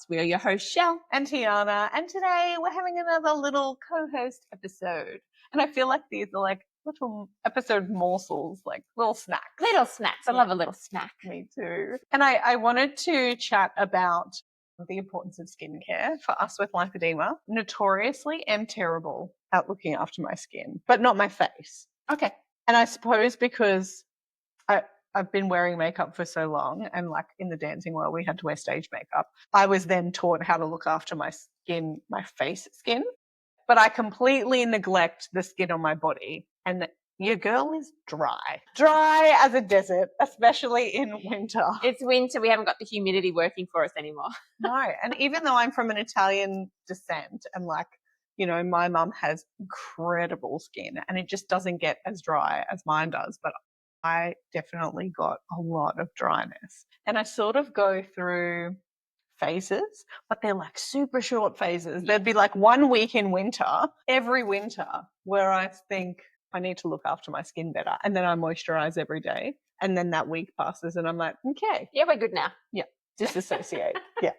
We are your hosts, Shell and Tiana, and today we're having another little co-host episode. And I feel like these are like little episode morsels, like little snacks. Little snacks. I love a little snack. Me too. And I wanted to chat about the importance of skincare for us with lipedema. Notoriously am terrible at looking after my skin, but not my face. Okay. And I suppose because I've been wearing makeup for so long, and like in the dancing world, we had to wear stage makeup. I was then taught how to look after my skin, my face skin, but I completely neglect the skin on my body. And your girl is dry as a desert, especially in winter. It's winter. We haven't got the humidity working for us anymore. No. And even though I'm from an Italian descent and like, you know, my mum has incredible skin and it just doesn't get as dry as mine does, but I definitely got a lot of dryness. And I sort of go through phases, but they're like super short phases. There'd be like 1 week in winter, every winter, where I think I need to look after my skin better. And then I moisturize every day. And then that week passes and I'm like, okay. Yeah, we're good now. Yeah. Disassociate. Yeah.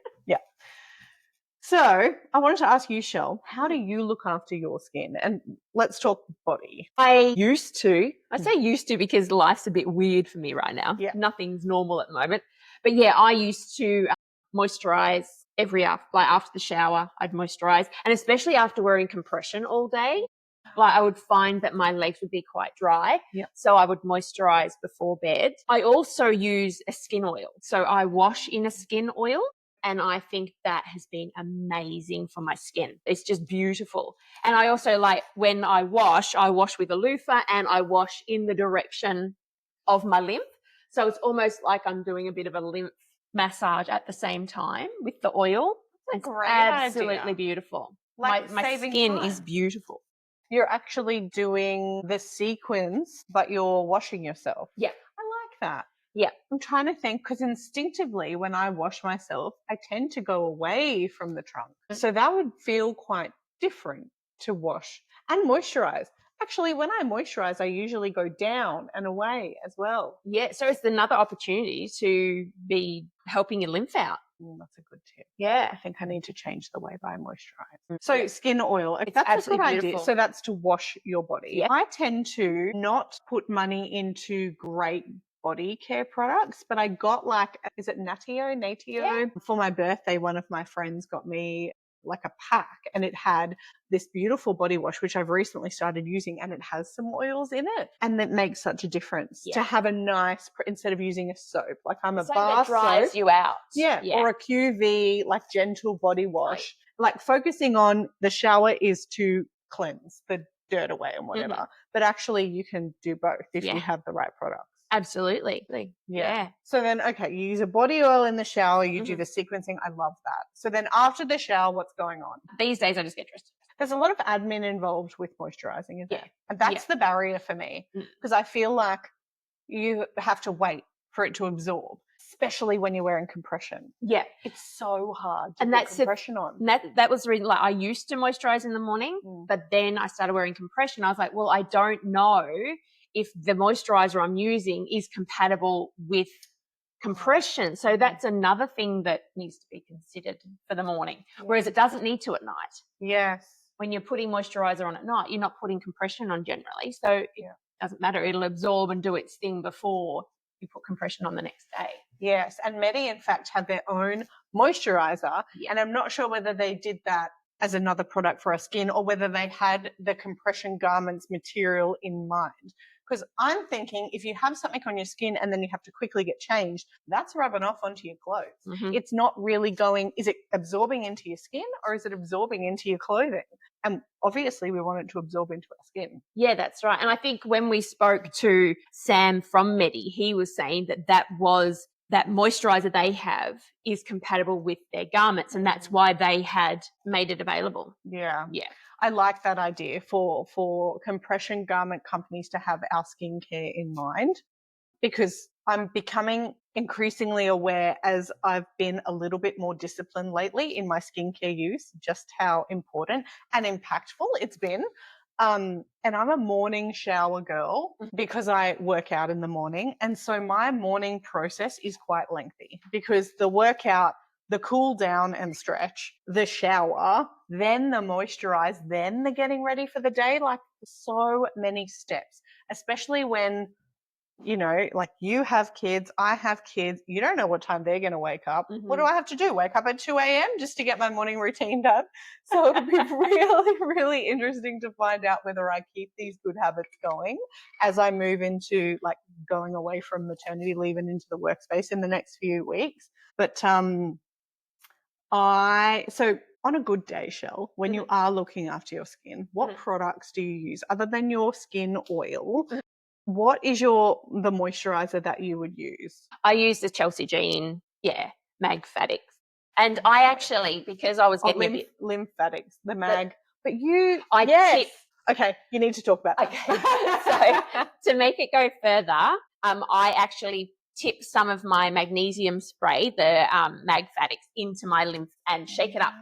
So I wanted to ask you, Shell, how do you look after your skin? And let's talk body. I I say used to because life's a bit weird for me right now. Yeah. Nothing's normal at the moment. But yeah, I used to moisturize after the shower, I'd moisturize. And especially after wearing compression all day, like I would find that my legs would be quite dry. Yeah. So I would moisturize before bed. I also use a skin oil. So I wash in a skin oil. And I think that has been amazing for my skin. It's just beautiful. And I also like when I wash with a loofah and I wash in the direction of my lymph. So it's almost like I'm doing a bit of a lymph massage at the same time with the oil. It's great absolutely idea. beautiful. Like my skin is beautiful. You're actually doing the sequence, but you're washing yourself. Yeah. I like that. Yeah. I'm trying to think because instinctively when I wash myself, I tend to go away from the trunk. So that would feel quite different to wash and moisturize. Actually, when I moisturize, I usually go down and away as well. Yeah. So it's another opportunity to be helping your lymph out. That's a good tip. Yeah. I think I need to change the way that I moisturize. So skin oil, that's absolutely a good beautiful. idea. So that's to wash your body. Yeah. I tend to not put money into great body care products, but I got is it Natio? Yeah. For my birthday, one of my friends got me like a pack and it had this beautiful body wash, which I've recently started using, and it has some oils in it. And it makes such a difference to have a nice, instead of using a soap, like I'm a bar that dries soap. you out. Yeah. Or a QV, like gentle body wash. Right. Like focusing on the shower is to cleanse the dirt away and whatever. Mm-hmm. But actually you can do both if you have the right products. Absolutely. Yeah. So then, okay, you use a body oil in the shower, you do the sequencing. I love that. So then after the shower, what's going on? These days I just get dressed. There's a lot of admin involved with moisturizing, isn't there? And that's the barrier for me because I feel like you have to wait for it to absorb, especially when you're wearing compression. Yeah. It's so hard to put compression on. That was the reason, like I used to moisturize in the morning, but then I started wearing compression. I was like, well, I don't know if the moisturizer I'm using is compatible with compression. So that's another thing that needs to be considered for the morning, whereas it doesn't need to at night. Yes. When you're putting moisturizer on at night, you're not putting compression on generally. So it doesn't matter. It'll absorb and do its thing before you put compression on the next day. Yes. And many, in fact, have their own moisturizer. Yeah. And I'm not sure whether they did that as another product for our skin or whether they had the compression garments material in mind. Because I'm thinking if you have something on your skin and then you have to quickly get changed, that's rubbing off onto your clothes. Mm-hmm. It's not really is it absorbing into your skin or is it absorbing into your clothing? And obviously we want it to absorb into our skin. Yeah, that's right. And I think when we spoke to Sam from Medi, he was saying that moisturizer they have is compatible with their garments and that's why they had made it available. Yeah. Yeah. I like that idea for compression garment companies to have our skincare in mind because I'm becoming increasingly aware as I've been a little bit more disciplined lately in my skincare use, just how important and impactful it's been. And I'm a morning shower girl because I work out in the morning. And so my morning process is quite lengthy because the workout the cool down and stretch, the shower, then the moisturize, then the getting ready for the day. Like so many steps, especially when, you know, like you have kids, I have kids, you don't know what time they're going to wake up. What do I have to do? Wake up at 2 a.m. just to get my morning routine done? So it'll be really, really interesting to find out whether I keep these good habits going as I move into like going away from maternity leave and into the workspace in the next few weeks. But so on a good day, Shell, when you are looking after your skin, what products do you use other than your skin oil? What is the moisturizer that you would use? I use the Chelsea Jean, Magfatics. And I actually, because I was getting a bit... Lymphatics, the mag. Okay, you need to talk about that. Okay. So to make it go further, I actually tip some of my magnesium spray, the Magfatics, into my lymph and shake it up.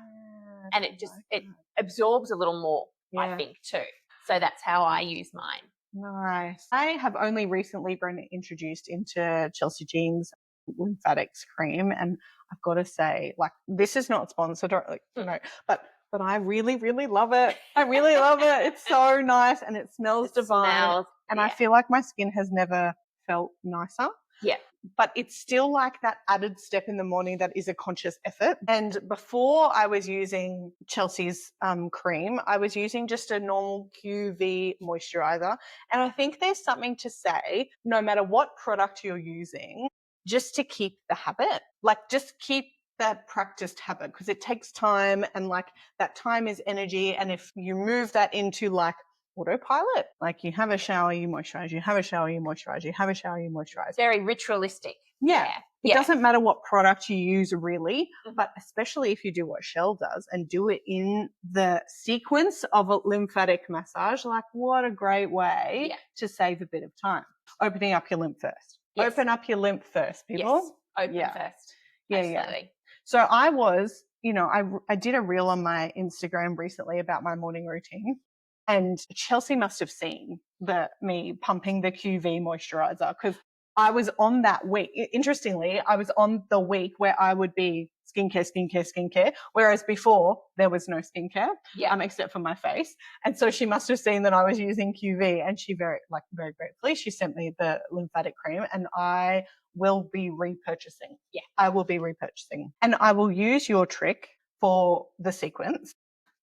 And it absorbs a little more, I think, too. So that's how I use mine. Nice. I have only recently been introduced into Chelsea Jean's lymphatics cream, and I've got to say, like, this is not sponsored, or, but I really, really love it. I really love it. It's so nice, and it smells divine. I feel like my skin has never felt nicer. Yeah. But it's still like that added step in the morning that is a conscious effort. And before I was using Chelsea's cream, I was using just a normal QV moisturizer. And I think there's something to say, no matter what product you're using, just to keep the habit, like just keep that practiced habit, because it takes time, and like that time is energy. And if you move that into like autopilot, like you have a shower, you moisturize, you have a shower, you moisturize, you have a shower, you moisturize. Very ritualistic. Yeah. It doesn't matter what product you use really, but especially if you do what Shell does and do it in the sequence of a lymphatic massage, like what a great way to save a bit of time. Opening up your lymph first. Yes. Open up your lymph first, people. Yes. Open first. Yeah, absolutely. Yeah. So I was, I did a reel on my Instagram recently about my morning routine. And Chelsea must have seen me pumping the QV moisturizer, because I was on that week. Interestingly, I was on the week where I would be skincare, whereas before there was no skincare, except for my face. And so she must have seen that I was using QV, and she very gratefully, she sent me the lymphatic cream, and I will be repurchasing. Yeah, I will be repurchasing. And I will use your trick for the sequence.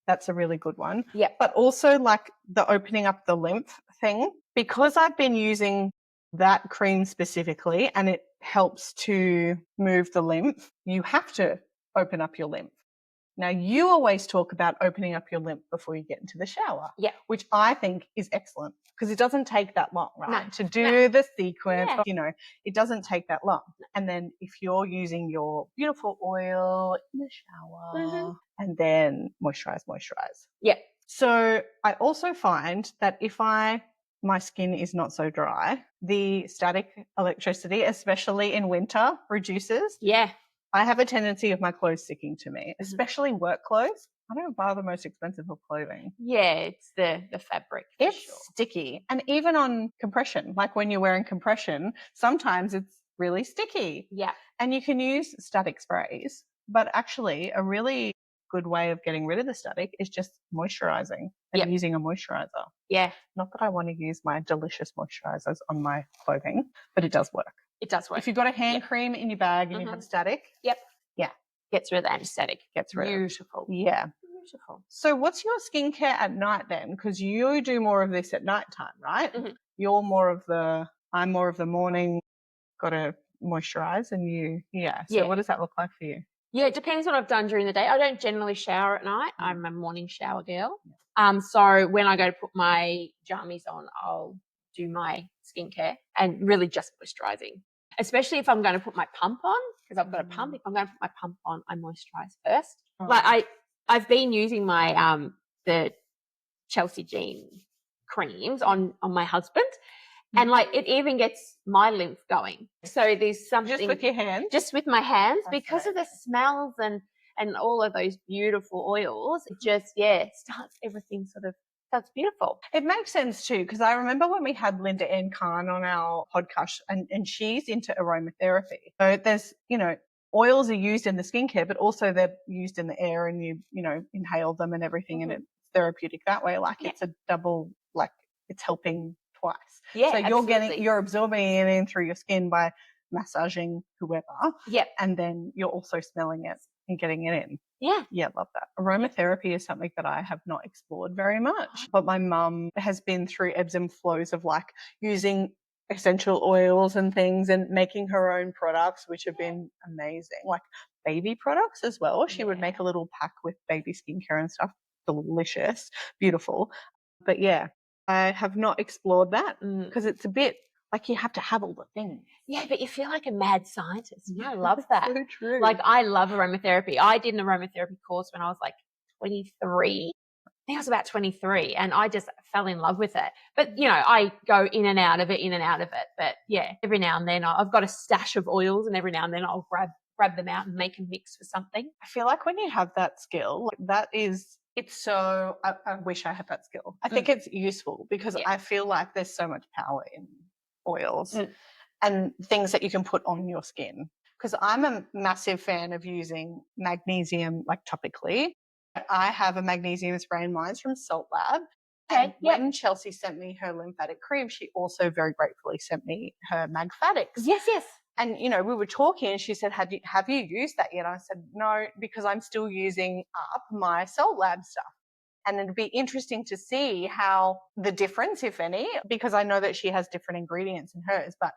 That's a really good one. Yeah. But also like the opening up the lymph thing, because I've been using that cream specifically and it helps to move the lymph, you have to open up your lymph. Now, you always talk about opening up your lymph before you get into the shower, which I think is excellent, because it doesn't take that long, right? To do the sequence, it doesn't take that long. And then if you're using your beautiful oil in the shower and then moisturize. Yeah. So I also find that if my skin is not so dry, the static electricity, especially in winter, reduces. Yeah. I have a tendency of my clothes sticking to me, especially work clothes. I don't buy the most expensive of clothing. Yeah, it's the fabric. It's sticky. And even on compression, like when you're wearing compression, sometimes it's really sticky. Yeah. And you can use static sprays, but actually a really good way of getting rid of the static is just moisturizing and using a moisturizer. Yeah. Not that I want to use my delicious moisturizers on my clothing, but it does work. It does work. If you've got a hand cream in your bag and you have static. Yep. Yeah. Gets rid of the anesthetic. Gets rid of. Beautiful. Yeah. Beautiful. So what's your skincare at night then? Because you do more of this at nighttime, right? You're I'm more of the morning, got to moisturize, and So what does that look like for you? Yeah, it depends what I've done during the day. I don't generally shower at night. I'm a morning shower girl. So when I go to put my jammies on, I'll do my skincare and really just moisturizing. Especially if I'm going to put my pump on, because I've got a pump. If I'm going to put my pump on, I moisturize first. Like I've been using my the Chelsea Jean creams on my husband, and like it even gets my lymph going. So there's something just with your hands, just with my hands, because of the smells and all of those beautiful oils. It just starts everything that's beautiful. It makes sense too, because I remember when we had Linda Ann Khan on our podcast, and she's into aromatherapy. So there's, oils are used in the skincare, but also they're used in the air and you inhale them and everything and it's therapeutic that way. Like it's a double, like it's helping twice. Yeah, so absolutely. you're absorbing it in through your skin by massaging whoever. Yep. And then you're also smelling it and getting it in. Yeah. Yeah, love that. Aromatherapy is something that I have not explored very much, but my mum has been through ebbs and flows of like using essential oils and things and making her own products, which have been amazing. Like baby products as well. She would make a little pack with baby skincare and stuff. Delicious, beautiful. But yeah, I have not explored that because it's a bit like you have to have all the things. Yeah, but you feel like a mad scientist. I love that. So true. Like I love aromatherapy. I did an aromatherapy course when I was like 23. I think I was about 23 and I just fell in love with it. But, I go in and out of it. But yeah, every now and then I've got a stash of oils and every now and then I'll grab them out and make a mix for something. I feel like when you have that skill, I wish I had that skill. I think it's useful because I feel like there's so much power in oils and things that you can put on your skin. Because I'm a massive fan of using magnesium like topically. I have a magnesium spray in mine from Salt Lab. And when Chelsea sent me her lymphatic cream, she also very gratefully sent me her Magfatics. Yes. And, we were talking and she said, have you used that yet? I said, no, because I'm still using up my Salt Lab stuff. And it'd be interesting to see how the difference, if any, because I know that she has different ingredients in hers, but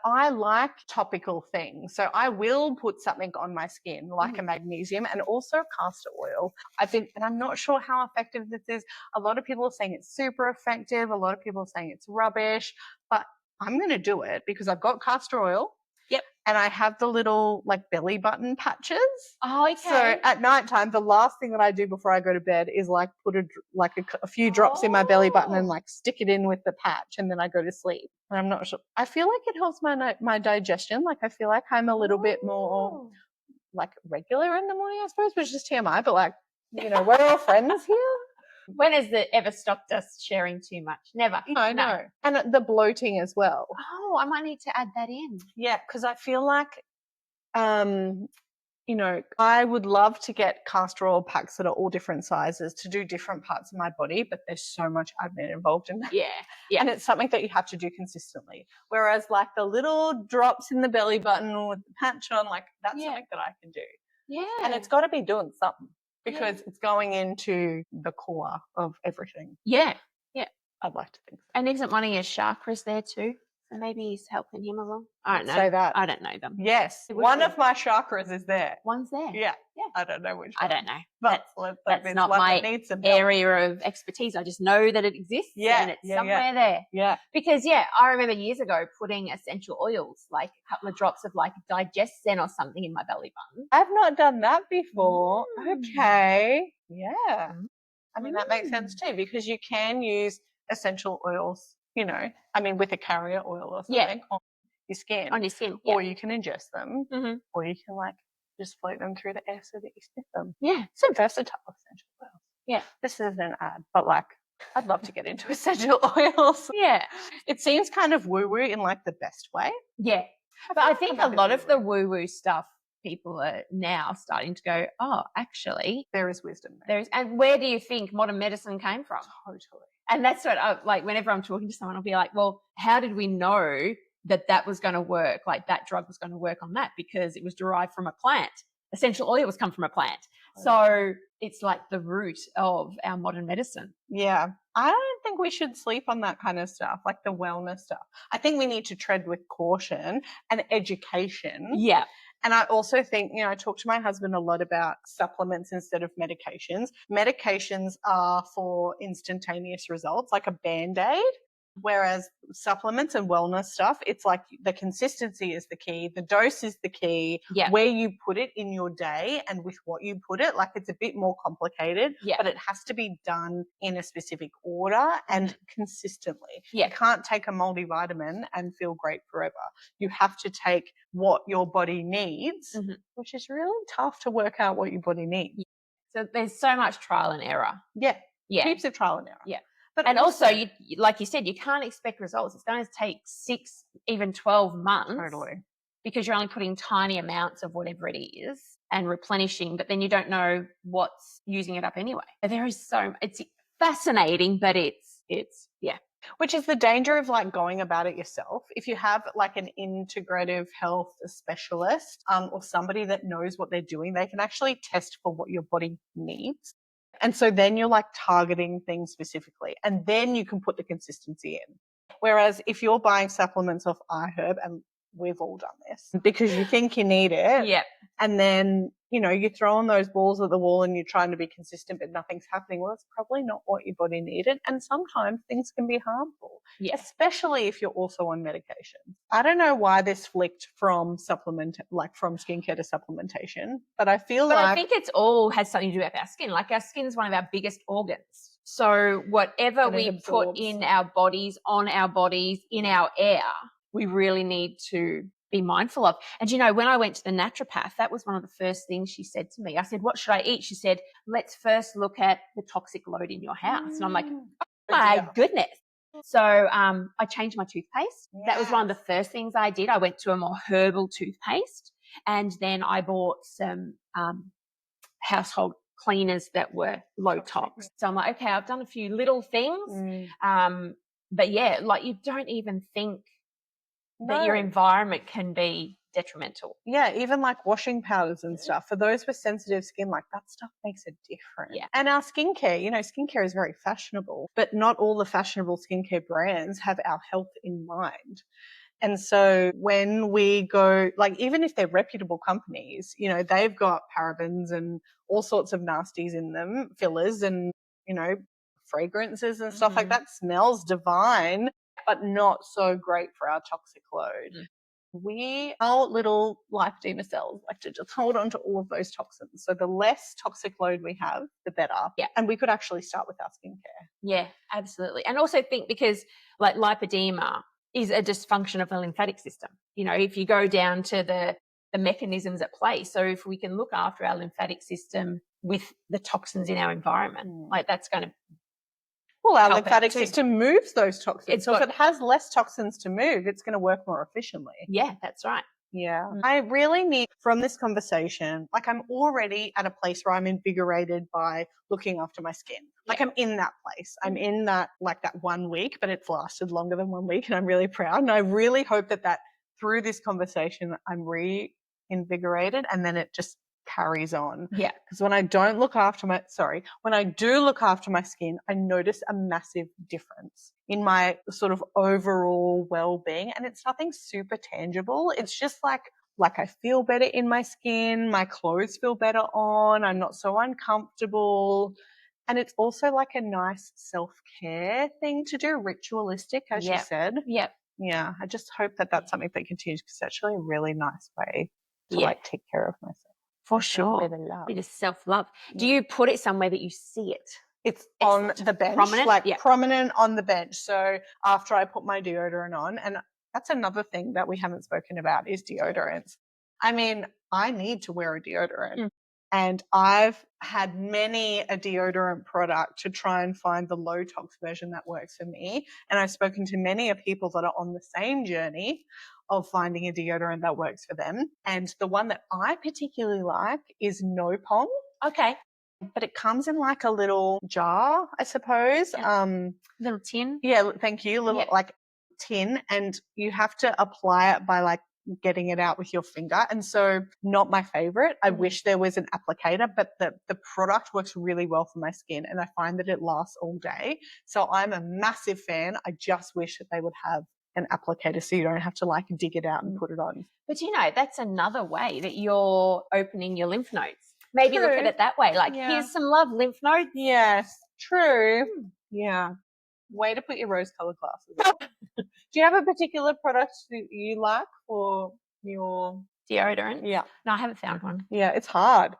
I like topical things. So I will put something on my skin like a magnesium and also castor oil. And I'm not sure how effective this is. A lot of people are saying it's super effective. A lot of people are saying it's rubbish, but I'm going to do it because I've got castor oil. Yep. And I have the little like belly button patches. Oh, okay. So at nighttime, the last thing that I do before I go to bed is like put a few drops in my belly button and like stick it in with the patch, and then I go to sleep. And I'm not sure. I feel like it helps my digestion. Like I feel like I'm a little bit more like regular in the morning, I suppose, which is just TMI. But like, we're all friends here. When has it ever stopped us sharing too much? Never. No. And the bloating as well. Oh, I might need to add that in. Yeah, because I feel like, I would love to get castor oil packs that are all different sizes to do different parts of my body, but there's so much admin involved in that. Yeah. And it's something that you have to do consistently. Whereas like the little drops in the belly button with the patch on, like that's something that I can do. Yeah. And it's got to be doing something because it's going into the core of everything. Yeah. I'd like to think so. And isn't one of your chakras there too? So maybe he's helping him along. I don't know. Say that. I don't know them. Yes. One of my chakras is there. One's there. Yeah. I don't know which one. I don't know. But that's not my area of expertise. I just know that it exists and it's somewhere there. Yeah. Because, I remember years ago putting essential oils, like a couple of drops of like Digestin or something in my belly button. I've not done that before. Okay. Yeah. I mean, that makes sense too because you can use essential oils, with a carrier oil or something on your skin. On your skin. Or you can ingest them or you can like just float them through the air so that you sniff them. Yeah. So versatile essential oils. Yeah. This isn't an ad, but like I'd love to get into essential oils. Yeah. It seems kind of woo-woo in like the best way. Yeah. But I think a lot of the woo-woo stuff, people are now starting to go, oh, actually. There is wisdom there. And where do you think modern medicine came from? Totally. And that's what whenever I'm talking to someone, I'll be like, well, how did we know that was going to work? Like that drug was going to work on that because it was derived from a plant. Essential oil was come from a plant. So it's like the root of our modern medicine. Yeah. I don't think we should sleep on that kind of stuff, like the wellness stuff. I think we need to tread with caution and education. Yeah. And I also think, I talk to my husband a lot about supplements instead of medications. Medications are for instantaneous results, like a Band-Aid. Whereas supplements and wellness stuff, it's like the consistency is the key, the dose is the key, where you put it in your day and with what you put it, like it's a bit more complicated, but it has to be done in a specific order and consistently. You can't take a multivitamin and feel great forever. You have to take what your body needs, which is really tough to work out what your body needs. So there's so much trial and error. Yeah. Heaps of trial and error. Yeah. But also, you, like you said, you can't expect results. It's going to take 6, even 12 months because you're only putting tiny amounts of whatever it is and replenishing, but then you don't know what's using it up anyway. There is it's fascinating, but it's yeah. Which is the danger of like going about it yourself. If you have like an integrative health specialist or somebody that knows what they're doing, they can actually test for what your body needs. And so then you're like targeting things specifically, and then you can put the consistency in. Whereas if you're buying supplements off iHerb, and we've all done this, because you think you need it, Yep. and then, you know, you're throwing those balls at the wall and you're trying to be consistent, but nothing's happening. Well, it's probably not what your body needed. And sometimes things can be harmful, especially if you're also on medication. I don't know why this flicked from from skincare to supplementation, but I think it's all has something to do with our skin. Like our skin's one of our biggest organs. So whatever we put in our bodies, on our bodies, in our air, we really need to be mindful of. And, you know, when I went to the naturopath, that was one of the first things she said to me. I said, what should I eat? She said, let's first look at the toxic load in your house. And I'm like, oh my goodness. So I changed my toothpaste. Yes. That was one of the first things I did. I went to a more herbal toothpaste, and then I bought some household cleaners that were low tox. So I'm like, okay, I've done a few little things. But yeah, like you don't even think that your environment can be detrimental. Yeah, even like washing powders and stuff. For those with sensitive skin, like that stuff makes a difference. Yeah. And our skincare, you know, skincare is very fashionable, but not all the fashionable skincare brands have our health in mind. And so when we go, like, even if they're reputable companies, you know, they've got parabens and all sorts of nasties in them, fillers and, you know, fragrances and stuff like that. Smells divine, but not so great for our toxic load. Our little lipedema cells like to just hold on to all of those toxins. So the less toxic load we have, the better. Yeah. And we could actually start with our skincare. Yeah, absolutely. And also think, because like lipedema is a dysfunction of the lymphatic system. You know, if you go down to the mechanisms at play. So if we can look after our lymphatic system with the toxins in our environment, like that's going to our lymphatic system moves those toxins. So if it has less toxins to move, it's going to work more efficiently. Yeah, that's right. Yeah. I really need, from this conversation, like I'm already at a place where I'm invigorated by looking after my skin. Like I'm in that place. I'm in that, like that 1 week, but it's lasted longer than 1 week and I'm really proud. And I really hope that through this conversation, I'm reinvigorated and then it just carries on. Yeah. Because when I do look after my skin, I notice a massive difference in my sort of overall well-being. And it's nothing super tangible. It's just like I feel better in my skin. My clothes feel better on. I'm not so uncomfortable. And it's also like a nice self-care thing to do, ritualistic, as you said. Yep. Yeah. I just hope that that's something that continues, because it's actually a really nice way to like take care of myself. For sure. Bit of self-love. Do you put it somewhere that you see it? It's on the bench, prominent on the bench. So after I put my deodorant on, and that's another thing that we haven't spoken about is deodorants. I mean, I need to wear a deodorant. And I've had many a deodorant product to try and find the low tox version that works for me. And I've spoken to many of people that are on the same journey of finding a deodorant that works for them. And the one that I particularly like is No Pong. Okay. But it comes in like a little jar, I suppose. Little tin. Yeah, thank you. Little like tin, and you have to apply it by like getting it out with your finger. And so not my favorite. I wish there was an applicator, but the product works really well for my skin and I find that it lasts all day. So I'm a massive fan. I just wish that they would have an applicator so you don't have to like dig it out and put it on. But you know, that's another way that you're opening your lymph nodes. Maybe look at it that way. Like, here's some love, lymph nodes. Yes, true. Yeah. Way to put your rose-colored glasses on. Do you have a particular product that you like for your deodorant? Yeah. No, I haven't found one. Yeah, it's hard.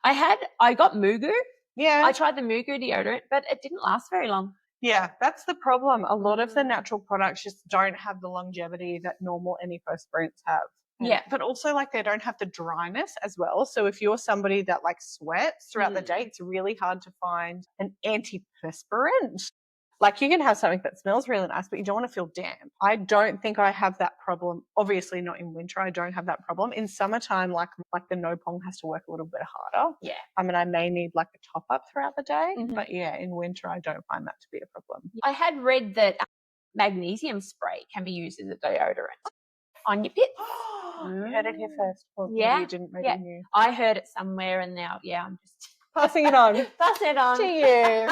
I got Mugu. Yeah. I tried the Mugu deodorant, but it didn't last very long. Yeah, that's the problem. A lot of the natural products just don't have the longevity that normal antiperspirants have. Yeah. But also like they don't have the dryness as well. So if you're somebody that like sweats throughout the day, it's really hard to find an antiperspirant. Like you can have something that smells really nice, but you don't want to feel damp. I don't think I have that problem. Obviously not in winter. I don't have that problem. In summertime, like the no pong has to work a little bit harder. Yeah. I mean, I may need like a top up throughout the day, Mhm. but yeah, in winter, I don't find that to be a problem. I had read that magnesium spray can be used as a deodorant on your pits. You heard it here first. Well, Yeah, maybe you didn't, maybe yeah. you knew. I heard it somewhere, and now, I'm just Passing it on. passing it on to you.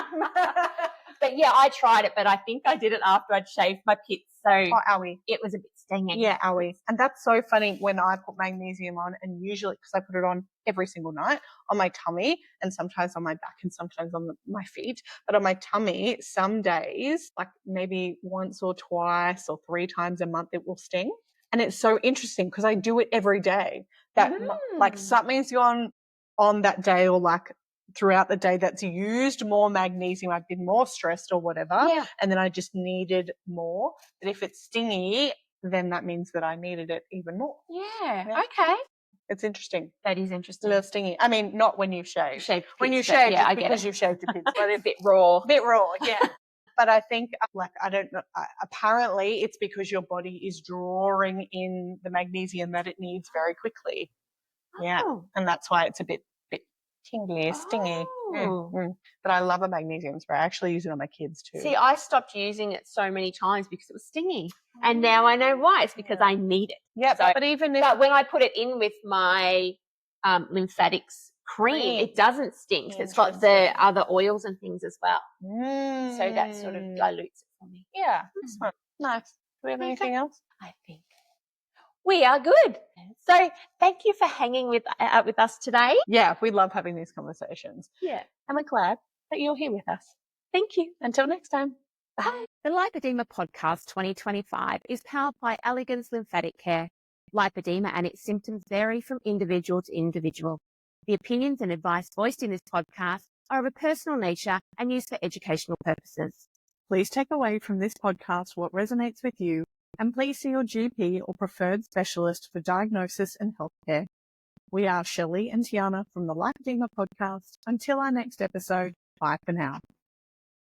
But yeah, I tried it, but I think I did it after I'd shaved my pits, so Oh, owie. it was a bit stinging. Yeah, owie. And that's so funny when I put magnesium on, and usually, because I put it on every single night on my tummy and sometimes on my back and sometimes on my feet, but on my tummy, some days, like maybe once or twice or 3 times a month, it will sting. And it's so interesting because I do it every day. That like something's gone on that day, or like throughout the day that's used more magnesium. I've been more stressed or whatever. Yeah. And then I just needed more. But if it's stingy, then that means that I needed it even more. Yeah. Yeah. Okay. It's interesting. That is A interesting. little stingy. I mean, not when you've shaved. When you pits, but shaved, yeah, I it's get because it. you've shaved your pits. But a bit raw. Bit raw, yeah. But I think, like, I don't know, apparently it's because your body is drawing in the magnesium that it needs very quickly. Yeah. Oh. And that's why it's a bit tingly, stingy. Oh. But I love a magnesium spray. I actually use it on my kids too. See, I stopped using it so many times because it was stingy. And now I know why. It's because I need it. Yeah, So, but even if... But when I put it in with my lymphatics cream, it doesn't stink. It's got the other oils and things as well. So that sort of dilutes it for me. Yeah, this one. Nice. Do we have anything else? I think we are good. So thank you for hanging with us today. Yeah, we love having these conversations. Yeah. And we're glad that you're here with us. Thank you. Until next time. Bye. The Lipoedema Podcast 2025 is powered by Elegance Lymphatic Care. Lipoedema and its symptoms vary from individual to individual. The opinions and advice voiced in this podcast are of a personal nature and used for educational purposes. Please take away from this podcast what resonates with you, and please see your GP or preferred specialist for diagnosis and healthcare. We are Shelley and Tiana from the Lipoedema Podcast. Until our next episode, bye for now.